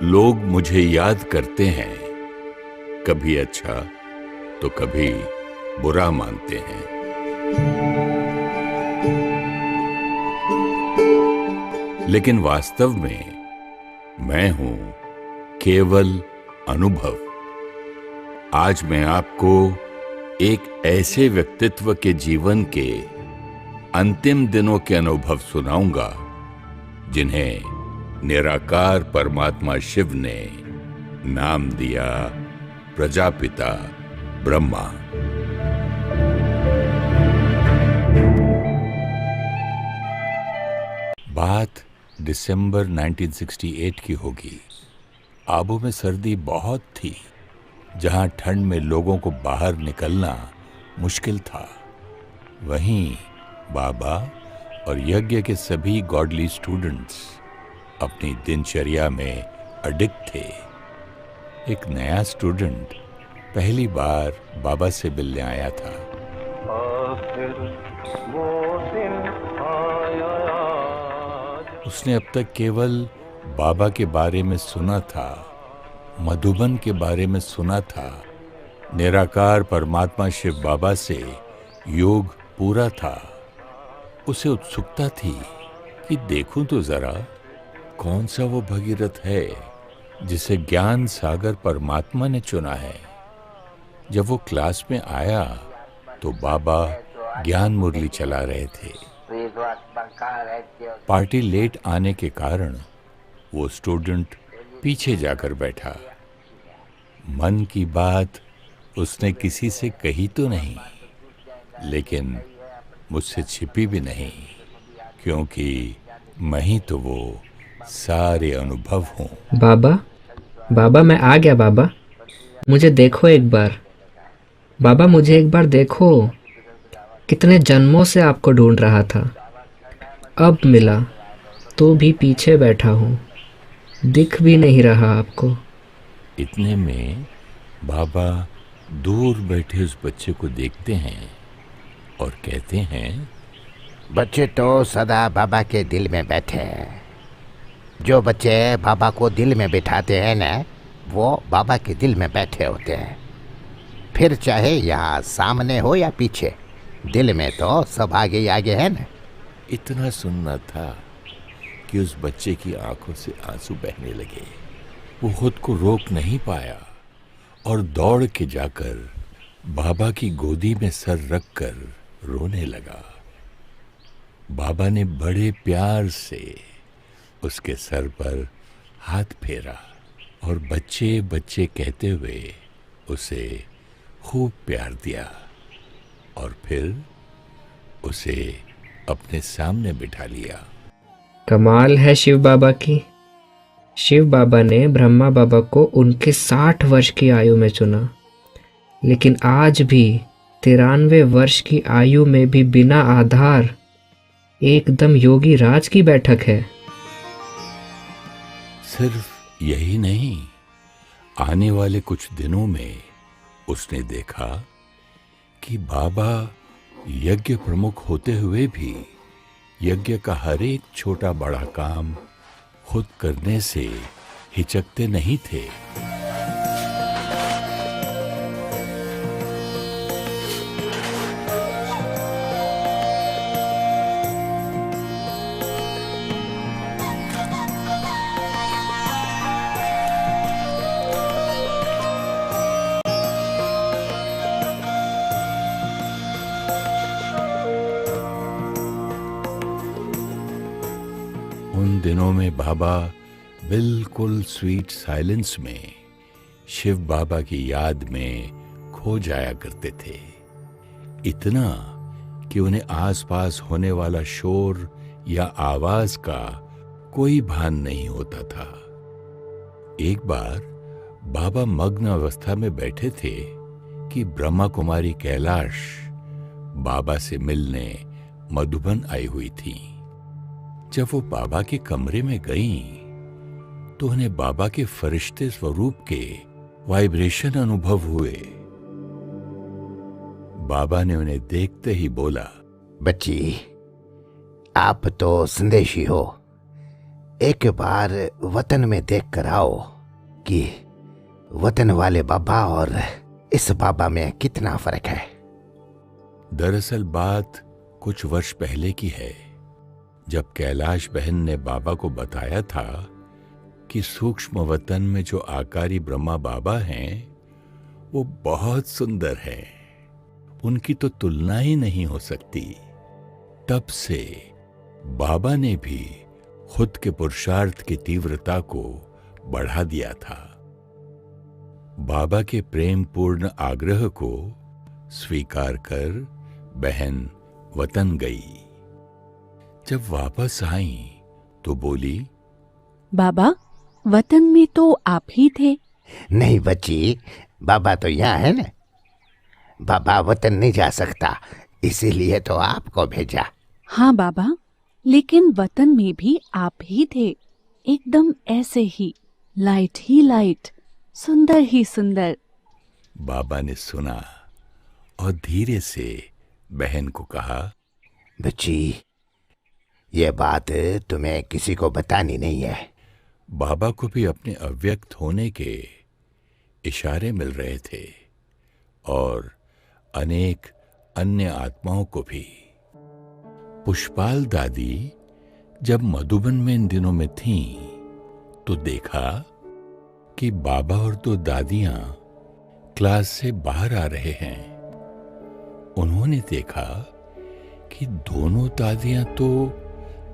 लोग मुझे याद करते हैं, कभी अच्छा तो कभी बुरा मानते हैं। लेकिन वास्तव में मैं हूं केवल अनुभव। आज मैं आपको एक ऐसे व्यक्तित्व के जीवन के अंतिम दिनों के अनुभव सुनाऊंगा जिन्हें निराकार परमात्मा शिव ने नाम दिया प्रजापिता ब्रह्मा। बात दिसंबर 1968 की होगी। आबू में सर्दी बहुत थी, जहां ठंड में लोगों को बाहर निकलना मुश्किल था। वहीं बाबा और यज्ञ के सभी गॉडली स्टूडेंट्स अपनी दिनचर्या में अडिग थे। एक नया स्टूडेंट पहली बार बाबा से मिलने आया था। उसने अब तक केवल बाबा के बारे में सुना था, मधुबन के बारे में सुना था। निराकार परमात्मा शिव बाबा से योग पूरा था। उसे उत्सुकता थी कि देखूं तो जरा कौन सा वो भगीरथ है जिसे ज्ञान सागर परमात्मा ने चुना है। जब वो क्लास में आया तो बाबा ज्ञान मुरली चला रहे थे। पार्टी लेट आने के कारण वो स्टूडेंट पीछे जाकर बैठा। मन की बात उसने किसी से कही तो नहीं, लेकिन मुझसे छिपी भी नहीं, क्योंकि मैं ही तो वो सारे अनुभव हूँ। बाबा, बाबा मैं आ गया। बाबा मुझे देखो एक बार। बाबा मुझे एक बार देखो। कितने जन्मों से आपको ढूंढ रहा था, अब मिला तो भी पीछे बैठा हूँ, दिख भी नहीं रहा आपको। इतने में बाबा दूर बैठे उस बच्चे को देखते हैं और कहते हैं, बच्चे तो सदा बाबा के दिल में बैठे हैं। जो बच्चे बाबा को दिल में बिठाते हैं ना, वो बाबा के दिल में बैठे होते हैं। फिर चाहे यहाँ सामने हो या पीछे, दिल में तो सब आगे ही आगे है ना। इतना सुनना था कि उस बच्चे की आंखों से आंसू बहने लगे। वो खुद को रोक नहीं पाया और दौड़ के जाकर बाबा की गोदी में सर रखकर रोने लगा। बाबा ने बड़े प्यार से उसके सर पर हाथ फेरा और बच्चे बच्चे कहते हुए उसे खूब प्यार दिया और फिर उसे अपने सामने बिठा लिया। कमाल है शिव बाबा की। शिव बाबा ने ब्रह्मा बाबा को उनके 60 वर्ष की आयु में चुना, लेकिन आज भी 93 वर्ष की आयु में भी बिना आधार एकदम योगी राज की बैठक है। सिर्फ यही नहीं, आने वाले कुछ दिनों में उसने देखा कि बाबा यज्ञ प्रमुख होते हुए भी यज्ञ का हर एक छोटा बड़ा काम खुद करने से हिचकते नहीं थे। उन दिनों में बाबा बिल्कुल स्वीट साइलेंस में शिव बाबा की याद में खो जाया करते थे। इतना कि उन्हें आसपास होने वाला शोर या आवाज का कोई भान नहीं होता था। एक बार बाबा मग्न अवस्था में बैठे थे कि ब्रह्मा कुमारी कैलाश बाबा से मिलने मधुबन आई हुई थी। जब वो बाबा के कमरे में गईं, तो उन्हें बाबा के फरिश्ते स्वरूप के वाइब्रेशन अनुभव हुए। बाबा ने उन्हें देखते ही बोला, बच्ची, आप तो संदेशी हो। एक बार वतन में देख कर आओ कि वतन वाले बाबा और इस बाबा में कितना फर्क है। दरअसल बात कुछ वर्ष पहले की है, जब कैलाश बहन ने बाबा को बताया था कि सूक्ष्म वतन में जो आकारी ब्रह्मा बाबा हैं वो बहुत सुंदर है, उनकी तो तुलना ही नहीं हो सकती। तब से बाबा ने भी खुद के पुरुषार्थ की तीव्रता को बढ़ा दिया था। बाबा के प्रेम पूर्ण आग्रह को स्वीकार कर बहन वतन गई। जब वापस आई तो बोली, बाबा, वतन में तो आप ही थे। नहीं बच्ची, बाबा तो यहाँ है ना। बाबा वतन नहीं जा सकता, इसीलिए तो आपको भेजा। हाँ बाबा, लेकिन वतन में भी आप ही थे, एकदम ऐसे ही लाइट, सुंदर ही सुंदर। बाबा ने सुना और धीरे से बहन को कहा, बच्ची, ये बात तुम्हें किसी को बतानी नहीं है। बाबा को भी अपने अव्यक्त होने के इशारे मिल रहे थे और अनेक अन्य आत्माओं को भी। पुष्पाल दादी जब मधुबन में इन दिनों में थीं, तो देखा कि बाबा और दो दादियां क्लास से बाहर आ रहे हैं। उन्होंने देखा कि दोनों दादियां तो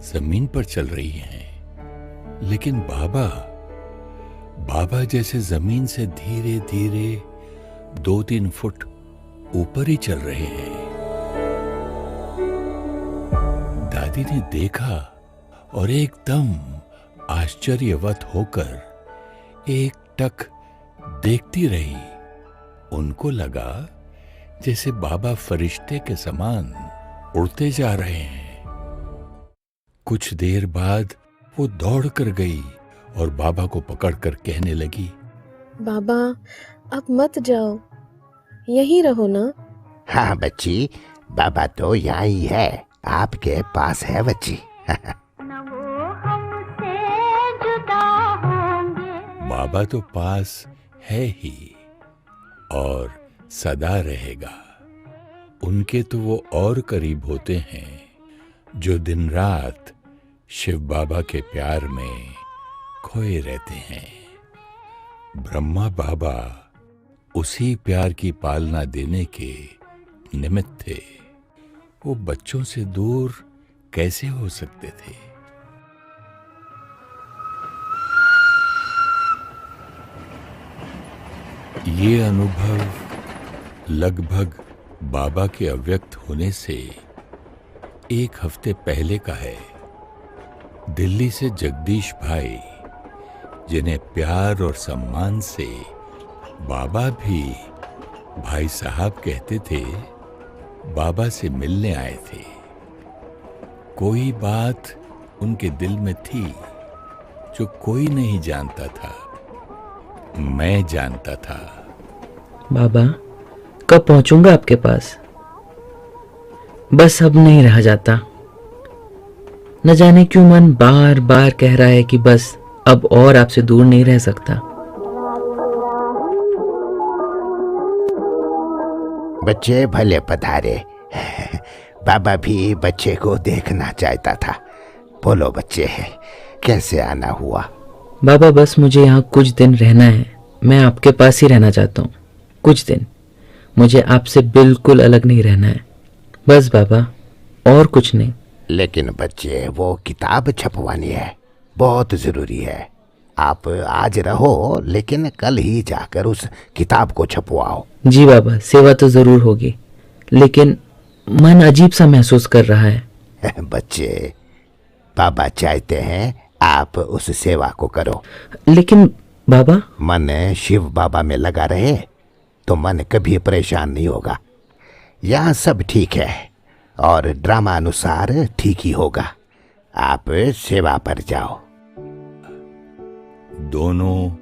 जमीन पर चल रही हैं, लेकिन बाबा जैसे जमीन से धीरे धीरे 2-3 फुट ऊपर ही चल रहे हैं। दादी ने देखा और एकदम आश्चर्यवत होकर एक टक देखती रही। उनको लगा जैसे बाबा फरिश्ते के समान उड़ते जा रहे हैं। कुछ देर बाद वो दौड़ कर गई और बाबा को पकड़कर कहने लगी, बाबा, अब मत जाओ, यहीं रहो ना। हाँ बच्ची, बाबा तो यहाँ ही है, आपके पास है बच्ची। बाबा तो पास है ही और सदा रहेगा। उनके तो वो और करीब होते हैं जो दिन रात शिव बाबा के प्यार में खोए रहते हैं। ब्रह्मा बाबा उसी प्यार की पालना देने के निमित्त थे। वो बच्चों से दूर कैसे हो सकते थे? ये अनुभव लगभग बाबा के अव्यक्त होने से 1 हफ्ते पहले का है। दिल्ली से जगदीश भाई, जिन्हें प्यार और सम्मान से बाबा भी भाई साहब कहते थे, बाबा से मिलने आए थे। कोई बात उनके दिल में थी जो कोई नहीं जानता था, मैं जानता था। बाबा, कब पहुंचूंगा आपके पास? बस अब नहीं रहा जाता। न जाने क्यों मन बार बार कह रहा है कि बस अब और आपसे दूर नहीं रह सकता। बच्चे भले पधारे। बाबा भी बच्चे को देखना चाहता था। बोलो बच्चे, कैसे आना हुआ? बाबा, बस मुझे यहाँ कुछ दिन रहना है। मैं आपके पास ही रहना चाहता हूँ कुछ दिन। मुझे आपसे बिल्कुल अलग नहीं रहना है, बस बाबा, और कुछ नहीं। लेकिन बच्चे, वो किताब छपवानी है, बहुत जरूरी है। आप आज रहो, लेकिन कल ही जाकर उस किताब को छपवाओ। जी बाबा, सेवा तो जरूर होगी, लेकिन मन अजीब सा महसूस कर रहा है। बच्चे, बाबा चाहते हैं आप उस सेवा को करो। लेकिन बाबा, मन शिव बाबा में लगा रहे तो मन कभी परेशान नहीं होगा। यहाँ सब ठीक है और ड्रामा अनुसार ठीक ही होगा। आप सेवा पर जाओ। दोनों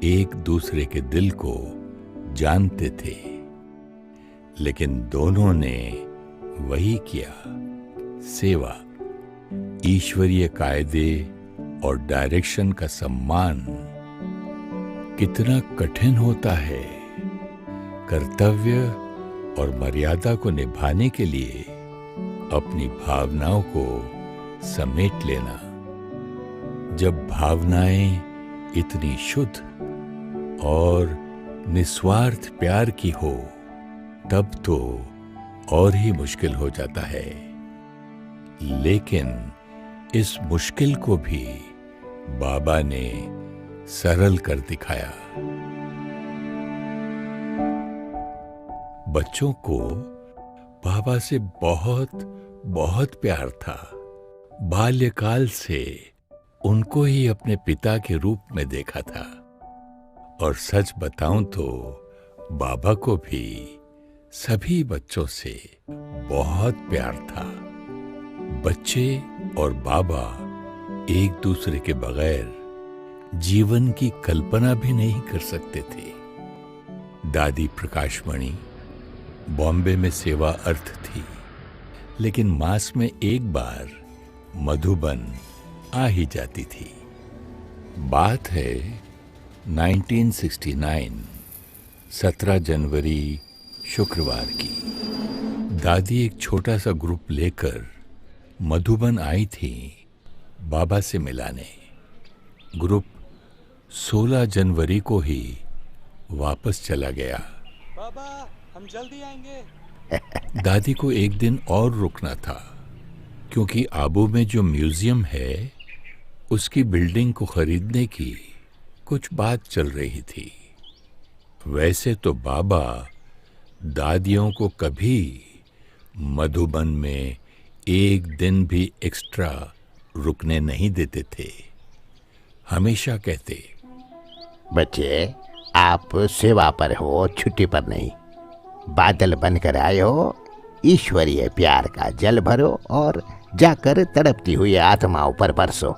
एक दूसरे के दिल को जानते थे, लेकिन दोनों ने वही किया, सेवा। ईश्वरीय कायदे और डायरेक्शन का सम्मान कितना कठिन होता है। कर्तव्य और मर्यादा को निभाने के लिए अपनी भावनाओं को समेट लेना। जब भावनाएं इतनी शुद्ध और निस्वार्थ प्यार की हो, तब तो और ही मुश्किल हो जाता है। लेकिन इस मुश्किल को भी बाबा ने सरल कर दिखाया। बच्चों को बाबा से बहुत बहुत प्यार था। बाल्यकाल से उनको ही अपने पिता के रूप में देखा था। और सच बताऊं तो बाबा को भी सभी बच्चों से बहुत प्यार था। बच्चे और बाबा एक दूसरे के बगैर जीवन की कल्पना भी नहीं कर सकते थे। दादी प्रकाशमणि बॉम्बे में सेवा अर्थ थी, लेकिन मास में एक बार मधुबन आ ही जाती थी। बात है 1969, 17 जनवरी शुक्रवार की। दादी एक छोटा सा ग्रुप लेकर मधुबन आई थी बाबा से मिलाने। ग्रुप 16 जनवरी को ही वापस चला गया। बाबा हम जल्दी आएंगे। दादी को एक दिन और रुकना था, क्योंकि आबू में जो म्यूजियम है उसकी बिल्डिंग को खरीदने की कुछ बात चल रही थी। वैसे तो बाबा दादियों को कभी मधुबन में एक दिन भी एक्स्ट्रा रुकने नहीं देते थे। हमेशा कहते, बच्चे आप सेवा पर हो, छुट्टी पर नहीं। बादल बनकर आए हो, ईश्वरीय प्यार का जल भरो और जाकर तड़पती हुई आत्माओं पर बरसो।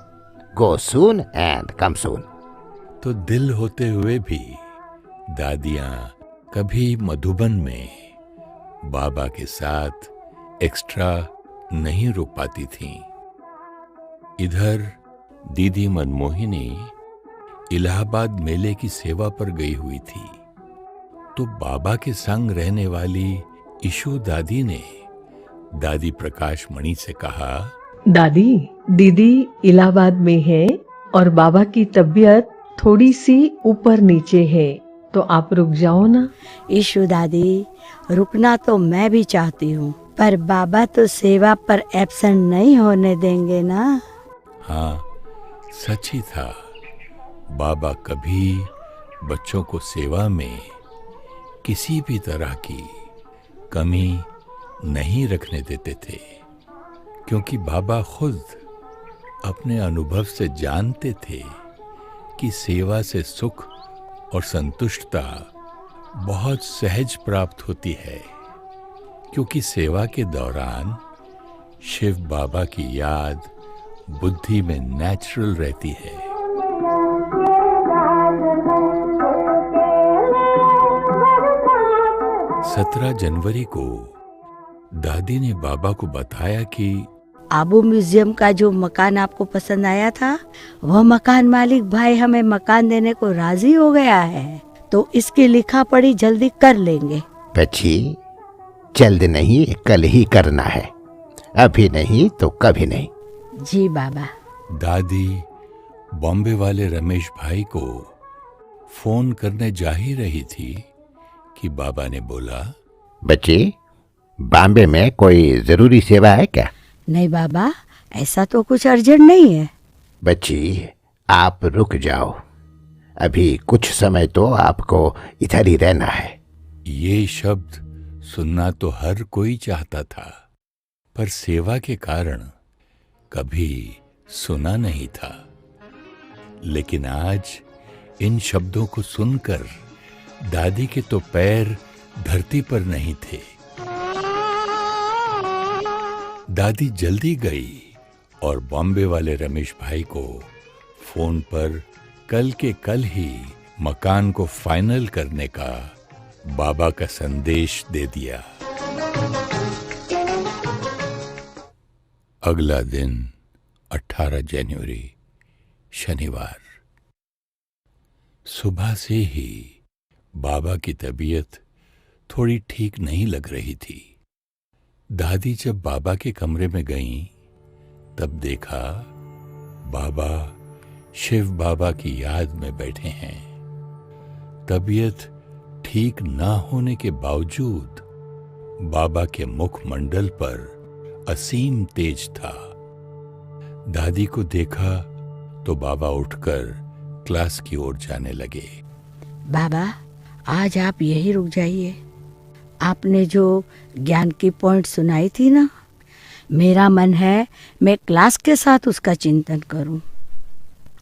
गो सून एंड कम सून। तो दिल होते हुए भी दादियां कभी मधुबन में बाबा के साथ एक्स्ट्रा नहीं रुक पाती थीं। इधर दीदी मनमोहिनी इलाहाबाद मेले की सेवा पर गई हुई थी, तो बाबा के संग रहने वाली ईशू दादी ने दादी प्रकाशमणि से कहा, दादी, दीदी इलाहाबाद में है और बाबा की तबीयत थोड़ी सी ऊपर नीचे है, तो आप रुक जाओ ना। ईशु दादी, रुकना तो मैं भी चाहती हूँ, पर बाबा तो सेवा पर एब्सेंट नहीं होने देंगे ना। हाँ, सच ही था। बाबा कभी बच्चों को सेवा में किसी भी तरह की कमी नहीं रखने देते थे, क्योंकि बाबा खुद अपने अनुभव से जानते थे कि सेवा से सुख और संतुष्टता बहुत सहज प्राप्त होती है, क्योंकि सेवा के दौरान शिव बाबा की याद बुद्धि में नेचुरल रहती है। सत्रह जनवरी को दादी ने बाबा को बताया कि आबू म्यूजियम का जो मकान आपको पसंद आया था, वह मकान मालिक भाई हमें मकान देने को राजी हो गया है, तो इसकी लिखा पढ़ी जल्दी कर लेंगे। बच्ची, जल्द नहीं, कल ही करना है। अभी नहीं तो कभी नहीं। जी बाबा। दादी बॉम्बे वाले रमेश भाई को फोन करने जा ही रही थी कि बाबा ने बोला, बच्ची, बॉम्बे में कोई जरूरी सेवा है क्या? नहीं बाबा, ऐसा तो कुछ अर्जेंट नहीं है। बच्ची, आप रुक जाओ। अभी कुछ समय तो आपको इधर ही रहना है। ये शब्द सुनना तो हर कोई चाहता था, पर सेवा के कारण कभी सुना नहीं था। लेकिन आज इन शब्दों को सुनकर दादी के तो पैर धरती पर नहीं थे। दादी जल्दी गई और बॉम्बे वाले रमेश भाई को फोन पर कल के कल ही मकान को फाइनल करने का बाबा का संदेश दे दिया। अगला दिन 18 जनवरी शनिवार। सुबह से ही बाबा की तबीयत थोड़ी ठीक नहीं लग रही थी। दादी जब बाबा के कमरे में गईं, तब देखा बाबा शिव बाबा की याद में बैठे हैं। तबीयत ठीक ना होने के बावजूद बाबा के मुखमंडल पर असीम तेज था। दादी को देखा तो बाबा उठकर क्लास की ओर जाने लगे। बाबा, आज आप यही रुक जाइए। आपने जो ज्ञान की पॉइंट सुनाई थी ना, मेरा मन है मैं क्लास के साथ उसका चिंतन करूं।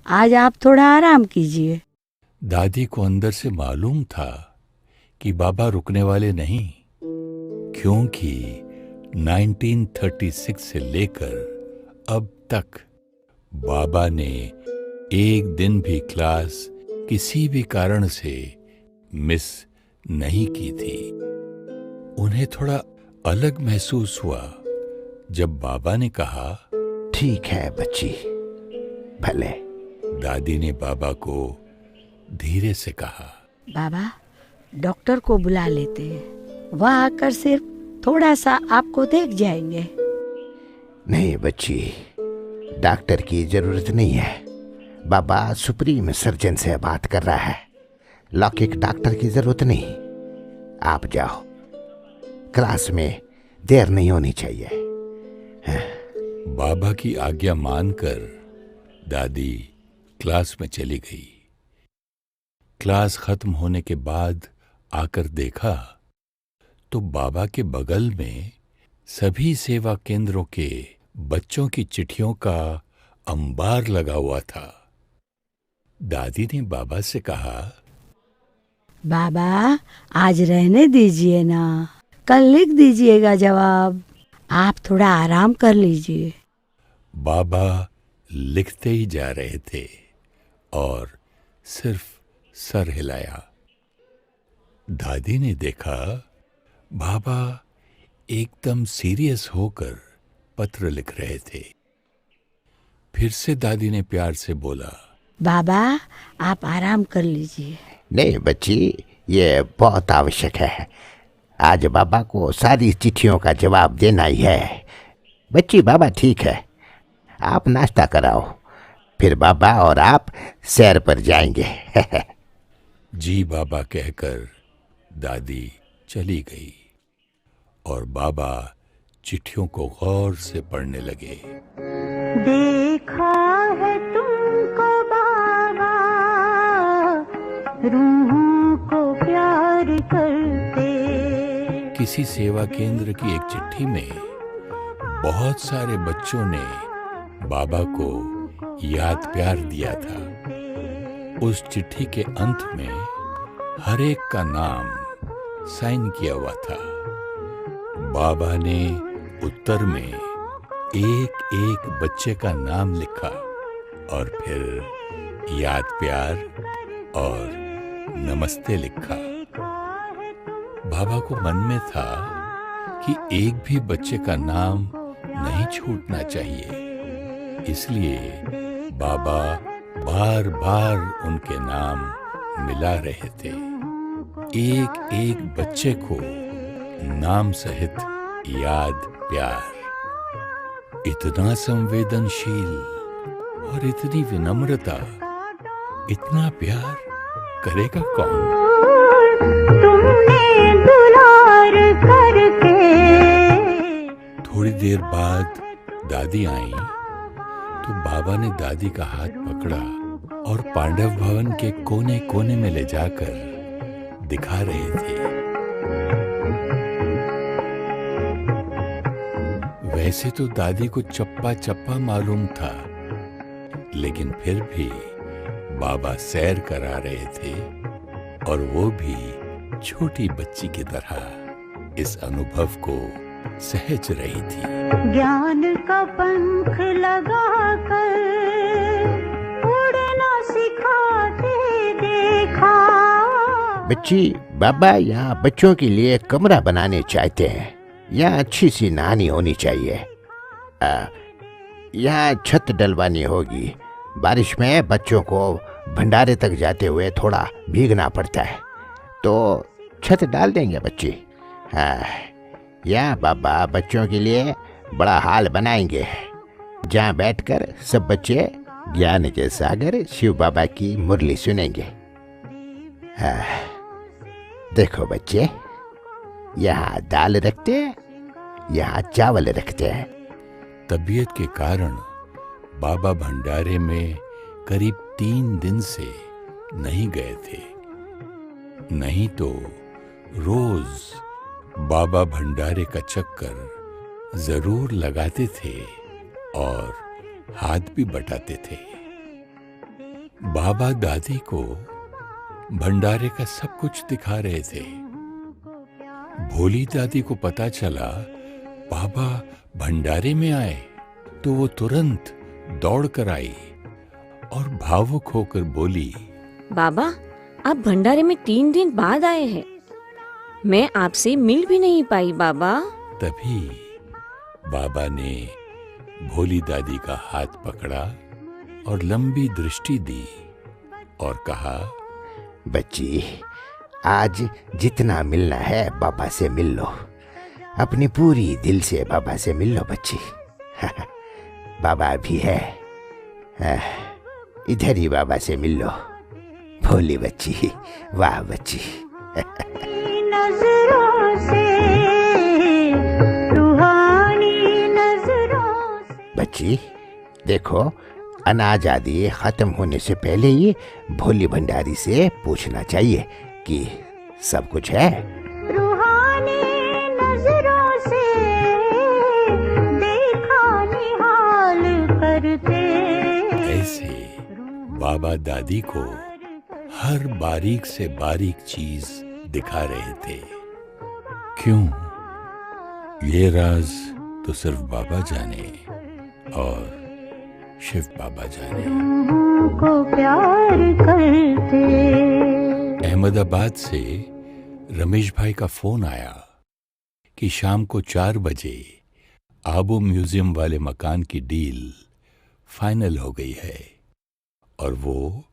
आज आप थोड़ा आराम कीजिए। दादी को अंदर से मालूम था कि बाबा रुकने वाले नहीं, क्योंकि 1936 से लेकर अब तक बाबा ने एक दिन भी क्लास किसी भी कारण से मिस नहीं की थी। उन्हें थोड़ा अलग महसूस हुआ जब बाबा ने कहा, ठीक है बच्ची, भले। दादी ने बाबा को धीरे से कहा, बाबा, डॉक्टर को बुला लेते हैं, वह आकर सिर्फ थोड़ा सा आपको देख जाएंगे। नहीं बच्ची, डॉक्टर की जरूरत नहीं है। बाबा सुप्रीम सर्जन से बात कर रहा है, लौकिक डॉक्टर की जरूरत नहीं। आप जाओ, क्लास में देर नहीं होनी चाहिए। बाबा की आज्ञा मानकर दादी क्लास में चली गई। क्लास खत्म होने के बाद आकर देखा तो बाबा के बगल में सभी सेवा केंद्रों के बच्चों की चिट्ठियों का अंबार लगा हुआ था। दादी ने बाबा से कहा, बाबा, आज रहने दीजिए ना, कल लिख दीजिएगा जवाब। आप थोड़ा आराम कर लीजिए। बाबा लिखते ही जा रहे थे और सिर्फ सर हिलाया। दादी ने देखा बाबा एकदम सीरियस होकर पत्र लिख रहे थे। फिर से दादी ने प्यार से बोला, बाबा, आप आराम कर लीजिए। नहीं बच्ची, ये बहुत आवश्यक है। आज बाबा को सारी चिट्ठियों का जवाब देना ही है। बच्ची, बाबा ठीक है, आप नाश्ता कराओ, फिर बाबा और आप सैर पर जाएंगे। जी बाबा कहकर दादी चली गई और बाबा चिट्ठियों को गौर से पढ़ने लगे। देखा है तुमको बाबा, रूहों को प्यार करते। किसी सेवा केंद्र की एक चिट्ठी में बहुत सारे बच्चों ने बाबा को याद प्यार दिया था। उस चिट्ठी के अंत में हर एक का नाम साइन किया हुआ था। बाबा ने उत्तर में एक एक बच्चे का नाम लिखा और फिर याद प्यार और नमस्ते लिखा। बाबा को मन में था कि एक भी बच्चे का नाम नहीं छूटना चाहिए, इसलिए बाबा बार बार उनके नाम मिला रहे थे। एक एक बच्चे को नाम सहित याद प्यार। इतना संवेदनशील और इतनी विनम्रता, इतना प्यार करेगा कौन? तुमने दुलार करके। थोड़ी देर बाद दादी आई तो बाबा ने दादी का हाथ पकड़ा और पांडव भवन के कोने कोने में ले जाकर दिखा रहे थे। वैसे तो दादी को चप्पा चप्पा मालूम था, लेकिन फिर भी बाबा सैर करा रहे थे और वो भी छोटी बच्ची की तरह इस अनुभव को सहज रही थी। ज्ञान का पंख लगाकर उड़ना सिखाते देखा। बच्ची, बाबा यहाँ बच्चों के लिए कमरा बनाने चाहते हैं। यहाँ अच्छी सी नहानी होनी चाहिए। यहाँ छत डलवानी होगी बारिश में बच्चों को भंडारे तक जाते हुए थोड़ा भीगना पड़ता है, तो छत डाल देंगे बच्ची। हाँ, या बाबा बच्चों के लिए बड़ा हाल बनाएंगे, जहाँ बैठकर सब बच्चे ज्ञान के सागर शिव बाबा की मुरली सुनेंगे। हाँ, देखो बच्चे, यहाँ दाल रखते हैं, यहाँ चावल रखते हैं। तबीयत के कारण बाबा भंडारे में करीब 3 दिन से नहीं गए थे, नहीं तो रोज बाबा भंडारे का चक्कर जरूर लगाते थे और हाथ भी बटाते थे। बाबा दादी को भंडारे का सब कुछ दिखा रहे थे। भोली दादी को पता चला बाबा भंडारे में आए तो वो तुरंत दौड़ कर आई और भावुक होकर बोली, बाबा आप भंडारे में 3 दिन बाद आए हैं, मैं आपसे मिल भी नहीं पाई बाबा। तभी बाबा ने भोली दादी का हाथ पकड़ा और लंबी दृष्टि दी और कहा, बच्ची, आज जितना मिलना है बाबा से मिल लो, अपनी पूरी दिल से बाबा से मिल लो बच्ची। बाबा भी है, इधर ही बाबा से मिल लो। भोली बच्ची, वाह बच्ची। नजरों से, रूहानी नजरों से। बच्ची देखो, अनाज आदि खत्म होने से पहले ही भोली भंडारी से पूछना चाहिए कि सब कुछ है। रूहानी नजरों से देखा निहाल करते। ऐसे बाबा दादी को हर बारीक से बारीक चीज दिखा रहे थे। क्यों? ये राज तो सिर्फ बाबा जाने और शिव बाबा जाने। को प्यार करते। अहमदाबाद से रमेश भाई का फोन आया कि शाम को 4 बजे आबू म्यूजियम वाले मकान की डील फाइनल हो गई है और वो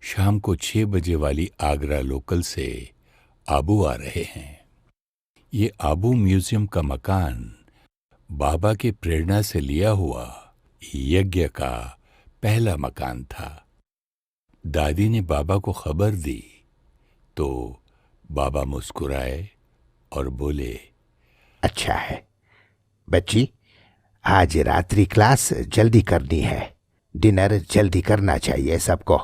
शाम को 6 बजे वाली आगरा लोकल से आबू आ रहे हैं। ये आबू म्यूजियम का मकान बाबा की प्रेरणा से लिया हुआ यज्ञ का पहला मकान था। दादी ने बाबा को खबर दी तो बाबा मुस्कुराए और बोले, अच्छा है बच्ची, आज रात्रि क्लास जल्दी करनी है, डिनर जल्दी करना चाहिए सबको,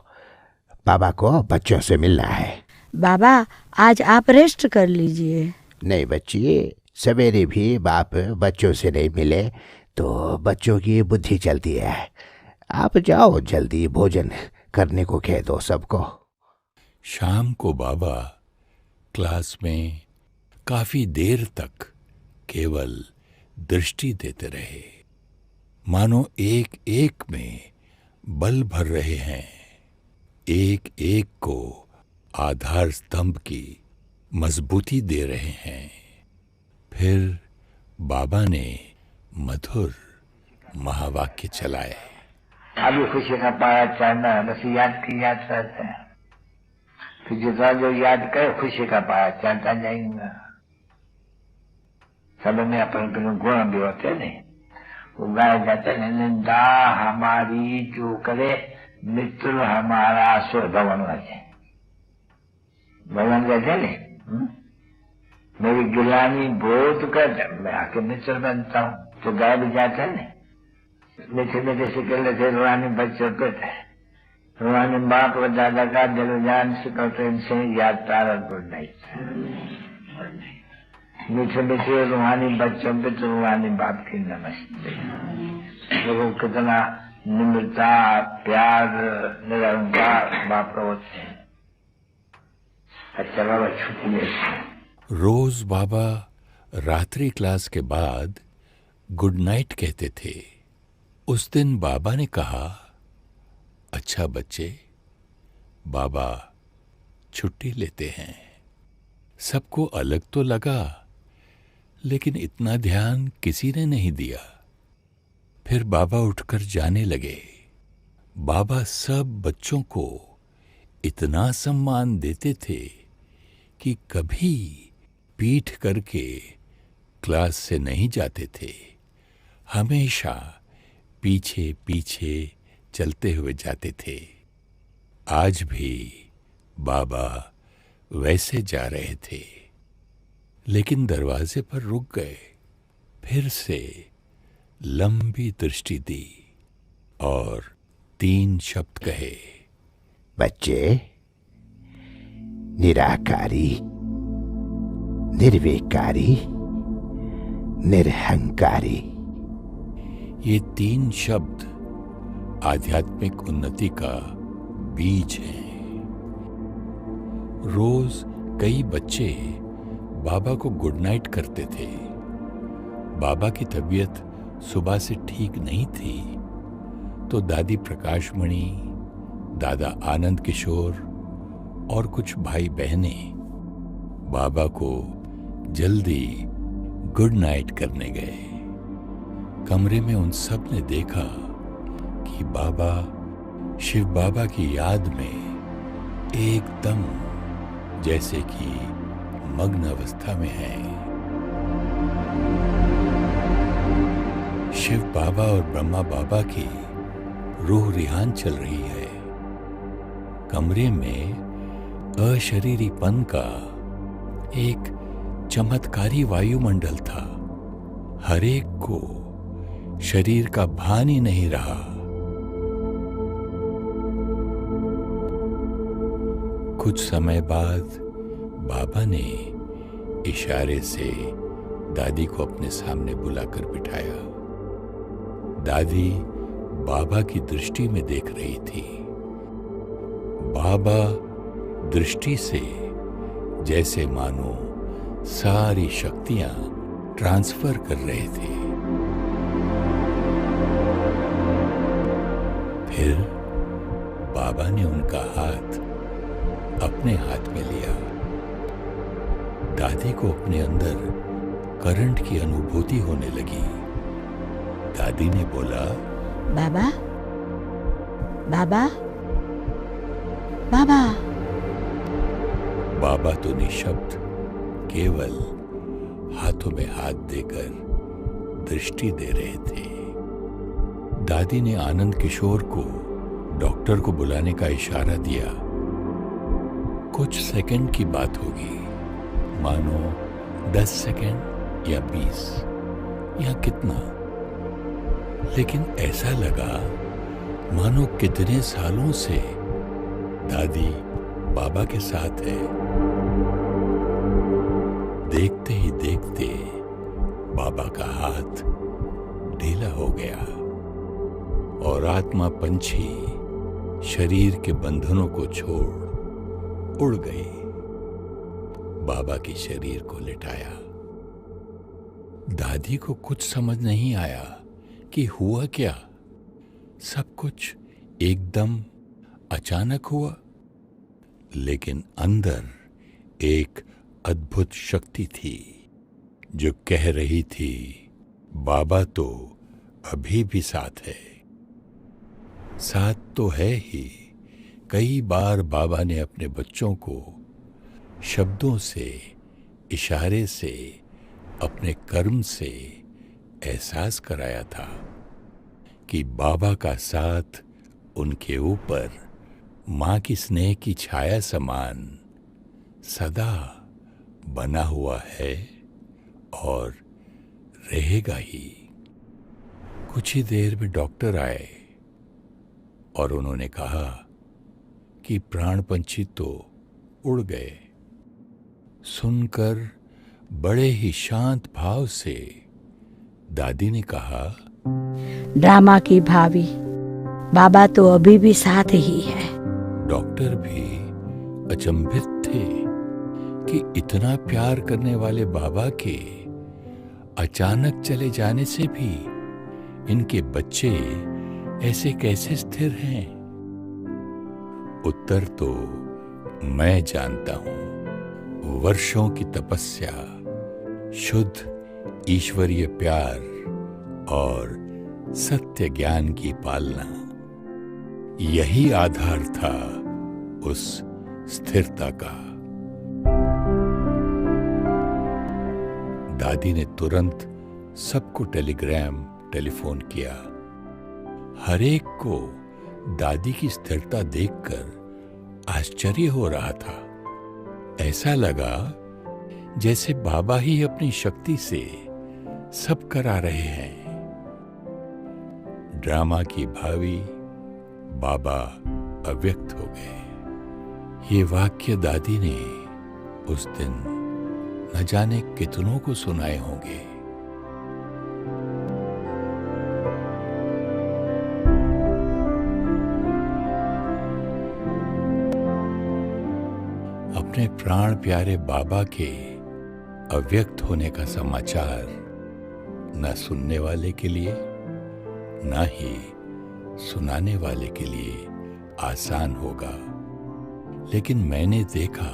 बाबा को बच्चों से मिलना है। बाबा आज आप रेस्ट कर लीजिए। नहीं बच्ची, सवेरे भी बाप बच्चों से नहीं मिले तो बच्चों की बुद्धि चलती है। आप जाओ, जल्दी भोजन करने को कह दो सबको। शाम को बाबा क्लास में काफी देर तक केवल दृष्टि देते रहे, मानो एक एक में बल भर रहे हैं, एक एक को आधार स्तंभ की मजबूती दे रहे हैं। फिर बाबा ने मधुर महावाक्य चलाए। अभी खुशी का पाया चढ़ना है, बस याद की याद करते हैं, फिर जितना जो याद करे खुशी का पाया चढ़ता जाएगा। सब में अपन गुण भी होते नहीं, वो गाया जाता है, निंदा हमारी जो करे मित्र हमारा सो भवन वजे। भवन कहते नहीं, मेरी गिलानी बहुत कर मैं आके मित्र बनता हूँ, तो गाय भी जाता है नहीं। मीठे मीठे सिकल थे रूहानी बच्चों पे थे, रूहानी बाप और दादा का दिल जान सिकलते इनसे याद तारा गुड नाइट। मीठे मीठे रूहानी बच्चों पे तो रूहानी बाप की नमस्ते। लोगों कितना निम्रता प्यार निरंकार बाप का होते हैं। अच्छा बाबा छुट्टी है। रोज बाबा रात्रि क्लास के बाद गुड नाइट कहते थे। उस दिन बाबा ने कहा, अच्छा बच्चे, बाबा छुट्टी लेते हैं। सबको अलग तो लगा, लेकिन इतना ध्यान किसी ने नहीं दिया। फिर बाबा उठकर जाने लगे। बाबा सब बच्चों को इतना सम्मान देते थे कि कभी पीठ करके क्लास से नहीं जाते थे, हमेशा पीछे पीछे चलते हुए जाते थे। आज भी बाबा वैसे जा रहे थे, लेकिन दरवाजे पर रुक गए, फिर से लंबी दृष्टि दी और 3 शब्द कहे, बच्चे, निराकारी, निर्विकारी, निरहंकारी। ये 3 शब्द आध्यात्मिक उन्नति का बीज हैं। रोज कई बच्चे बाबा को गुड नाइट करते थे। बाबा की तबीयत सुबह से ठीक नहीं थी, तो दादी प्रकाशमणि, दादा आनंद किशोर और कुछ भाई बहनें बाबा को जल्दी गुड नाइट करने गए। कमरे में उन सब ने देखा कि बाबा शिव बाबा की याद में एकदम जैसे कि मग्न अवस्था में हैं। शिव बाबा और ब्रह्मा बाबा की रूह रिहान चल रही है। कमरे में अशरीरीपन का एक चमत्कारी वायुमंडल था। हर एक को शरीर का भान ही नहीं रहा। कुछ समय बाद बाबा ने इशारे से दादी को अपने सामने बुलाकर बिठाया। दादी बाबा की दृष्टि में देख रही थी। बाबा दृष्टि से जैसे मानो सारी शक्तियां ट्रांसफर कर रहे थे। फिर बाबा ने उनका हाथ अपने हाथ में लिया। दादी को अपने अंदर करंट की अनुभूति होने लगी। दादी ने बोला, बाबा, बाबा, बाबा। बाबा तो निशब्द केवल हाथों में हाथ देकर दृष्टि दे रहे थे। दादी ने आनंद किशोर को डॉक्टर को बुलाने का इशारा दिया। कुछ सेकंड की बात होगी, मानो 10 सेकंड या 20 या कितना, लेकिन ऐसा लगा मानो कितने सालों से दादी बाबा के साथ है। देखते ही देखते बाबा का हाथ ढीला हो गया और आत्मा पंछी शरीर के बंधनों को छोड़ उड़ गई। बाबा के शरीर को लिटाया। दादी को कुछ समझ नहीं आया कि हुआ क्या। सब कुछ एकदम अचानक हुआ, लेकिन अंदर एक अद्भुत शक्ति थी जो कह रही थी, बाबा तो अभी भी साथ है। साथ तो है ही। कई बार बाबा ने अपने बच्चों को शब्दों से, इशारे से, अपने कर्म से एहसास कराया था कि बाबा का साथ उनके ऊपर माँ की स्नेह की छाया समान सदा बना हुआ है और रहेगा ही। कुछ ही देर में डॉक्टर आए और उन्होंने कहा कि प्राण पंछी तो उड़ गए। सुनकर बड़े ही शांत भाव से दादी ने कहा, ड्रामा की भाभी, बाबा तो अभी भी साथ ही है। डॉक्टर भी अचंभित थे कि इतना प्यार करने वाले बाबा के अचानक चले जाने से भी इनके बच्चे ऐसे कैसे स्थिर हैं। उत्तर तो मैं जानता हूं। वर्षों की तपस्या, शुद्ध ईश्वरीय प्यार और सत्य ज्ञान की पालना, यही आधार था उस स्थिरता का। दादी ने तुरंत सबको टेलीफोन किया। हर एक को दादी की स्थिरता देखकर आश्चर्य हो रहा था। ऐसा लगा जैसे बाबा ही अपनी शक्ति से सब करा रहे हैं। ड्रामा की भावी बाबा अव्यक्त हो गए। ये वाक्य दादी ने उस दिन न जाने कितनों को सुनाए होंगे। अपने प्राण प्यारे बाबा के अव्यक्त होने का समाचार न सुनने वाले के लिए न ही सुनाने वाले के लिए आसान होगा, लेकिन मैंने देखा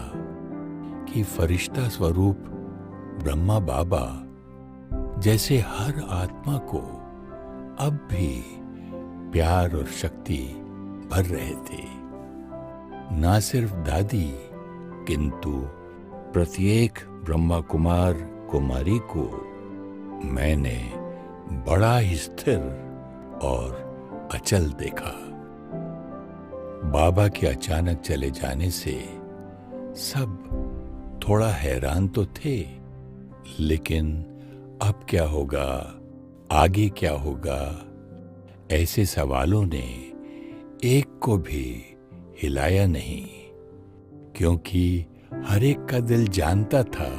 कि फरिश्ता स्वरूप ब्रह्मा बाबा जैसे हर आत्मा को अब भी प्यार और शक्ति भर रहे थे। ना सिर्फ दादी, किंतु प्रत्येक ब्रह्मा कुमार कुमारी को मैंने बड़ा ही स्थिर और अचल देखा। बाबा के अचानक चले जाने से सब थोड़ा हैरान तो थे, लेकिन अब क्या होगा, आगे क्या होगा, ऐसे सवालों ने एक को भी हिलाया नहीं, क्योंकि हर एक का दिल जानता था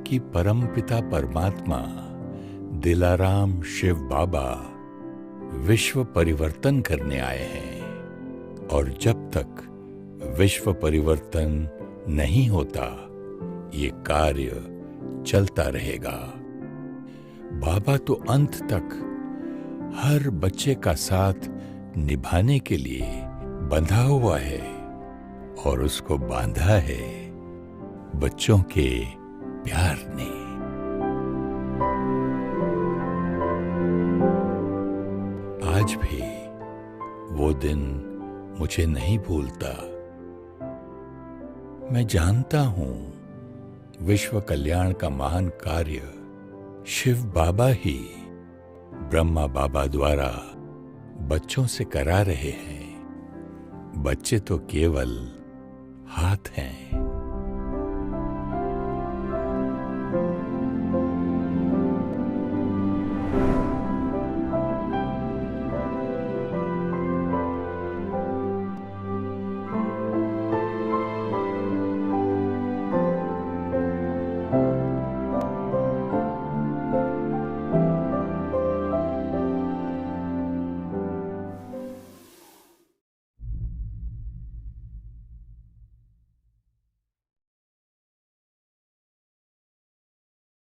कि परमपिता परमात्मा दिलाराम शिव बाबा विश्व परिवर्तन करने आए हैं, और जब तक विश्व परिवर्तन नहीं होता ये कार्य चलता रहेगा। बाबा तो अंत तक हर बच्चे का साथ निभाने के लिए बंधा हुआ है, और उसको बांधा है बच्चों के प्यार ने। आज भी वो दिन मुझे नहीं भूलता। मैं जानता हूं विश्व कल्याण का महान कार्य शिव बाबा ही ब्रह्मा बाबा द्वारा बच्चों से करा रहे हैं। बच्चे तो केवल हाथ हैं।